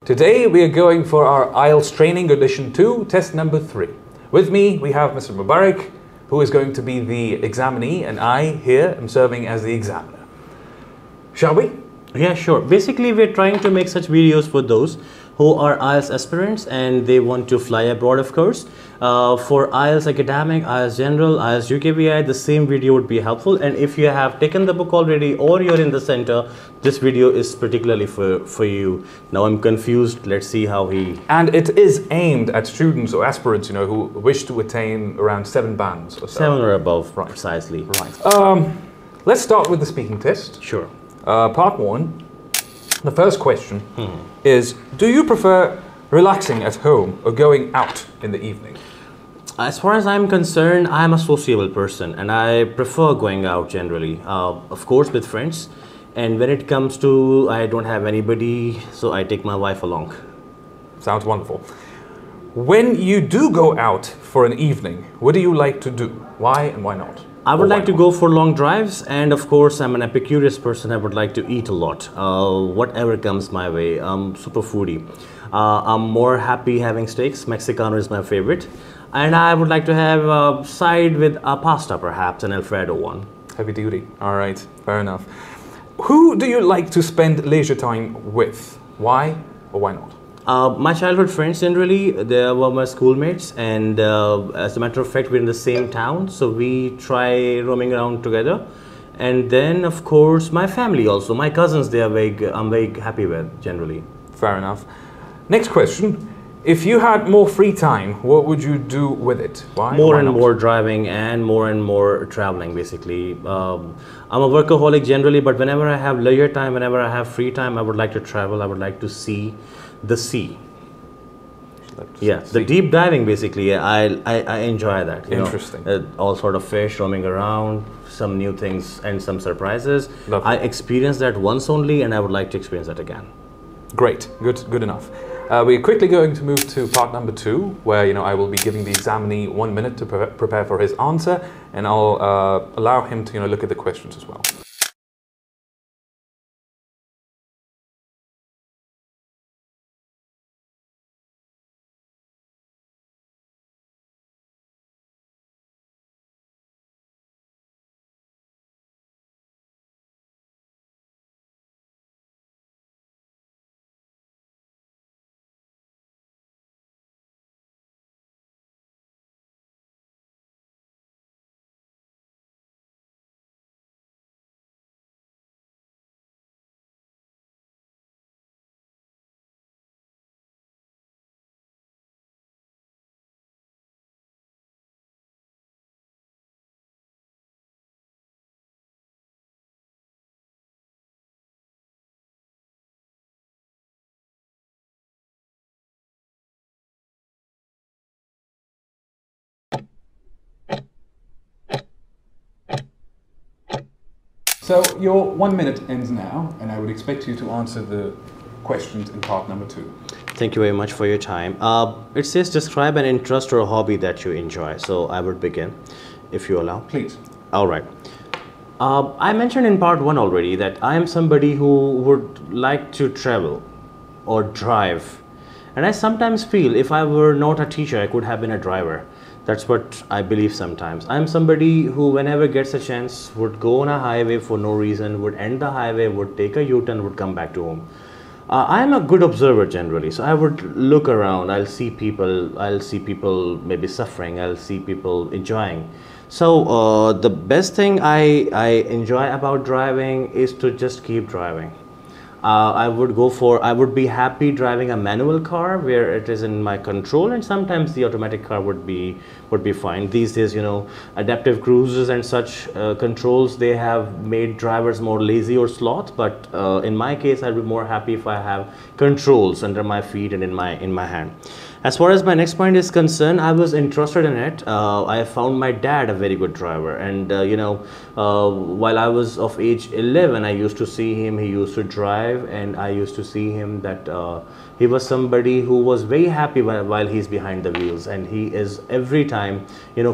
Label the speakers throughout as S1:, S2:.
S1: Today we are going for our IELTS training edition 2, test number 3. With me we have Mr. Mubarak, who is going to be the examinee, and I here am serving as the examiner. Shall we?
S2: Yeah, sure. Basically, we're trying to make such videos for those who are IELTS aspirants and they want to fly abroad, of course. For IELTS Academic, IELTS General, IELTS UKVI, the same video would be helpful. And if you have taken the book already or you're in the center, this video is particularly for you. Now I'm confused. Let's see how he...
S1: And it is aimed at students or aspirants, who wish to attain around 7 bands or so.
S2: 7 or above,
S1: right.
S2: Precisely.
S1: Right. Let's start with the speaking test.
S2: Sure.
S1: Part 1. The first question is, do you prefer relaxing at home or going out in the evening?
S2: As far as I'm concerned, I'm a sociable person and I prefer going out generally, of course with friends. And when it comes to I don't have anybody, so I take my wife along.
S1: Sounds wonderful. When you do go out for an evening, what do you like to do? Why and why not?
S2: I would like to go for long drives, and of course I'm an epicurious person. I would like to eat a lot, whatever comes my way. I'm super foodie. I'm more happy having steaks. Mexicano is my favorite. And I would like to have a side with a pasta, perhaps, an Alfredo one.
S1: Heavy duty. All right, fair enough. Who do you like to spend leisure time with? Why or why not?
S2: My childhood friends generally, they were my schoolmates, and as a matter of fact, we're in the same town, so we try roaming around together. And then, of course, my family also, my cousins, I'm very happy with generally.
S1: Fair enough. Next question. If you had more free time, what would you do with it? Why?
S2: More and more driving and more traveling, basically. I'm a workaholic generally, but whenever I have leisure time, whenever I have free time, I would like to travel. I would like to see the sea. Yeah, the deep diving, basically. I enjoy that.
S1: Interesting.
S2: All sort of fish roaming around, some new things and some surprises.
S1: Lovely.
S2: I experienced that once only, and I would like to experience that again.
S1: Great, good enough. We're quickly going to move to part number 2, where I will be giving the examinee 1 minute to prepare for his answer, and I'll allow him to look at the questions as well. So your 1 minute ends now, and I would expect you to answer the questions in part number 2.
S2: Thank you very much for your time. It says describe an interest or a hobby that you enjoy. So I would begin, if you allow.
S1: Please.
S2: All right. I mentioned in part 1 already that I am somebody who would like to travel or drive. And I sometimes feel if I were not a teacher, I could have been a driver. That's what I believe sometimes. I'm somebody who, whenever gets a chance, would go on a highway for no reason, would end the highway, would take a U-turn, would come back to home. I'm a good observer generally, so I would look around, I'll see people maybe suffering, I'll see people enjoying. So the best thing I enjoy about driving is to just keep driving. I would be happy driving a manual car where it is in my control, and sometimes the automatic car would be fine. These days, adaptive cruises and such controls, they have made drivers more lazy or sloth, but in my case, I'd be more happy if I have controls under my feet and in my hand. As far as my next point is concerned, I was interested in it. I found my dad a very good driver, and while I was of age 11, I used to see him. He used to drive, and I used to see him that he was somebody who was very happy while he's behind the wheels, and he is every time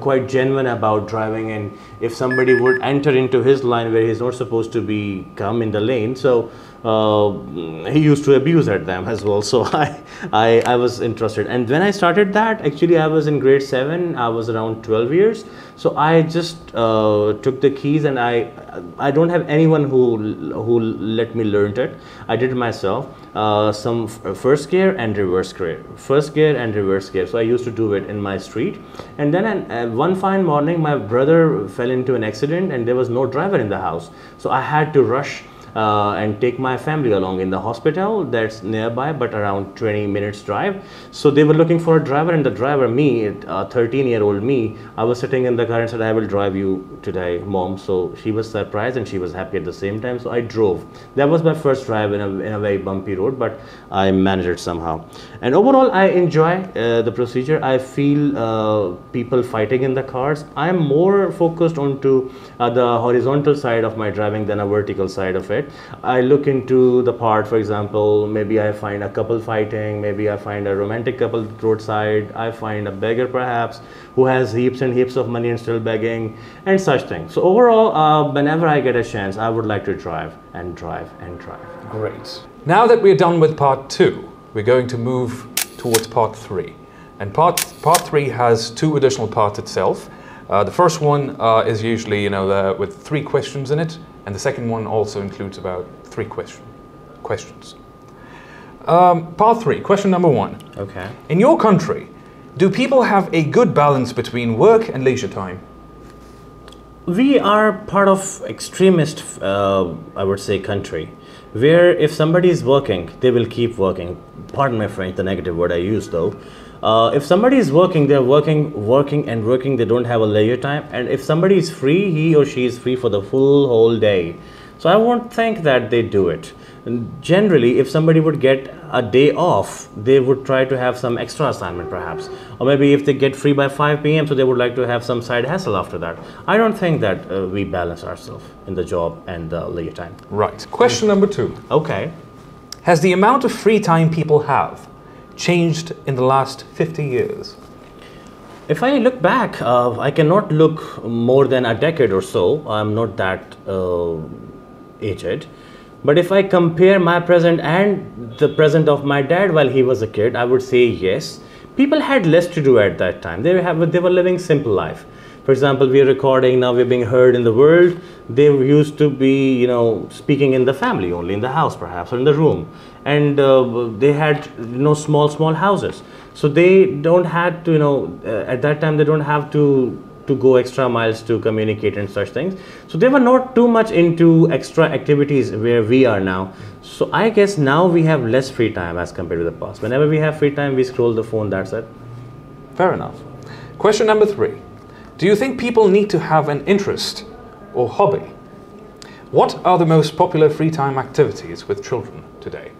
S2: quite genuine about driving. And if somebody would enter into his line where he's not supposed to come in the lane, so he used to abuse at them as well. So I was interested, and when I started that, actually I was in grade 7. I was around 12 years. So I just took the keys, and I don't have anyone who let me learn it. I did it myself. Some first gear and reverse gear, first gear and reverse gear. So I used to do it in my street, and then one fine morning my brother fell into an accident, and there was no driver in the house. So I had to rush and take my family along in the hospital that's nearby, but around 20 minutes drive. So they were looking for a driver, and the driver, me, 13-year-old me, I was sitting in the car and said, I will drive you today, mom. So she was surprised and she was happy at the same time. So I drove. That was my first drive in a very bumpy road, but I managed it somehow. And overall, I enjoy the procedure. I feel people fighting in the cars. I'm more focused onto the horizontal side of my driving than a vertical side of it. I look into the part, for example, maybe I find a couple fighting, maybe I find a romantic couple roadside, I find a beggar perhaps who has heaps and heaps of money and still begging, and such things. So overall, whenever I get a chance, I would like to drive and drive and drive.
S1: Great. Now that we're done with part 2, we're going to move towards part 3. And part 3 has 2 additional parts itself. The first one is usually, with 3 questions in it, and the second one also includes about 3 questions. Part 3, question number 1.
S2: Okay.
S1: In your country, do people have a good balance between work and leisure time?
S2: We are part of extremist, I would say, country, where if somebody is working, they will keep working. Pardon my French, the negative word I use though. If somebody is working, they're working, they don't have a leisure time. And if somebody is free, he or she is free for the whole day. So I won't think that they do it. And generally, if somebody would get a day off, they would try to have some extra assignment perhaps. Or maybe if they get free by 5 p.m., so they would like to have some side hustle after that. I don't think that we balance ourselves in the job and the leisure time.
S1: Right. Question number 2.
S2: Okay.
S1: Has the amount of free time people have changed in the last 50 years?
S2: If I look back, I cannot look more than a decade or so. I'm not that aged. But if I compare my present and the present of my dad while he was a kid, I would say yes. People had less to do at that time. They were living simple life. For example, we are recording, now we're being heard in the world. They used to be, speaking in the family only, in the house perhaps, or in the room. And they had, small houses. So they don't have to, at that time, they don't have to go extra miles to communicate and such things. So they were not too much into extra activities where we are now. So I guess now we have less free time as compared to the past. Whenever we have free time, we scroll the phone, that's it.
S1: Fair enough. Question number 3. Do you think people need to have an interest or hobby? What are the most popular free time activities with children today?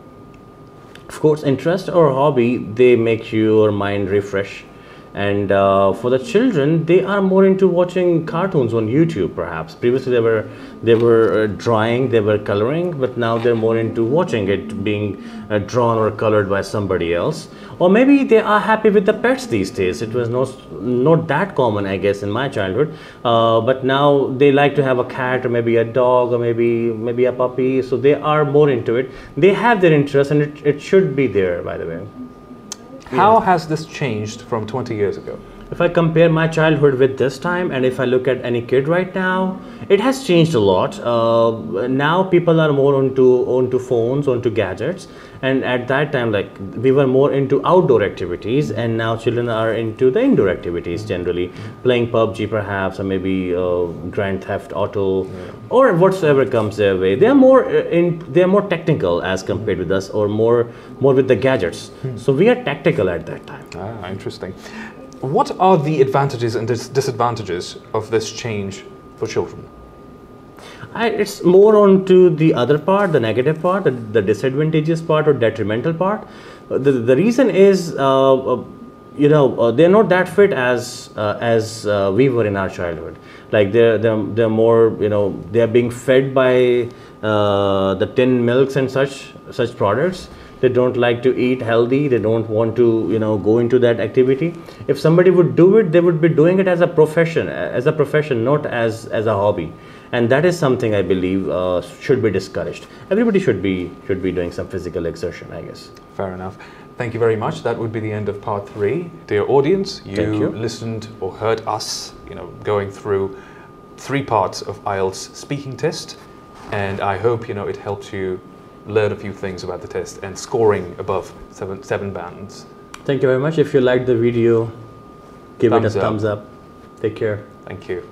S2: Of course, interest or hobby, they make your mind refresh. And for the children, they are more into watching cartoons on YouTube perhaps. Previously they were drawing, they were coloring, but now they're more into watching it being drawn or colored by somebody else. Or maybe they are happy with the pets these days. It was not that common, I guess, in my childhood. But now they like to have a cat or maybe a dog or maybe a puppy. So they are more into it. They have their interest, and it should be there, by the way.
S1: How has this changed from 20 years ago?
S2: If I compare my childhood with this time, and if I look at any kid right now, it has changed a lot. Now people are more onto phones, onto gadgets, and at that time, like, we were more into outdoor activities, and now children are into the indoor activities generally, playing PUBG perhaps, or maybe Grand Theft Auto, or whatsoever comes their way. They are more technical as compared with us, or more with the gadgets. So we are tactical at that time.
S1: Ah, interesting. What are the advantages and disadvantages of this change for children?
S2: It's more onto the other part, the negative part, the disadvantageous part or detrimental part. The reason is, they're not that fit as we were in our childhood. Like they're more, they're being fed by the tin milks and such products. They don't like to eat healthy. They don't want to, go into that activity. If somebody would do it, they would be doing it as a profession, not as a hobby. and that is something I believe should be discouraged. Everybody should be doing some physical exertion, I guess.
S1: Fair enough. Thank you very much. That would be the end of part 3. Dear audience, you listened or heard us, going through 3 parts of IELTS speaking test, and I hope it helped you learn a few things about the test and scoring above 7 bands.
S2: Thank you very much. If you liked the video, give it a thumbs up. Take care.
S1: Thank you.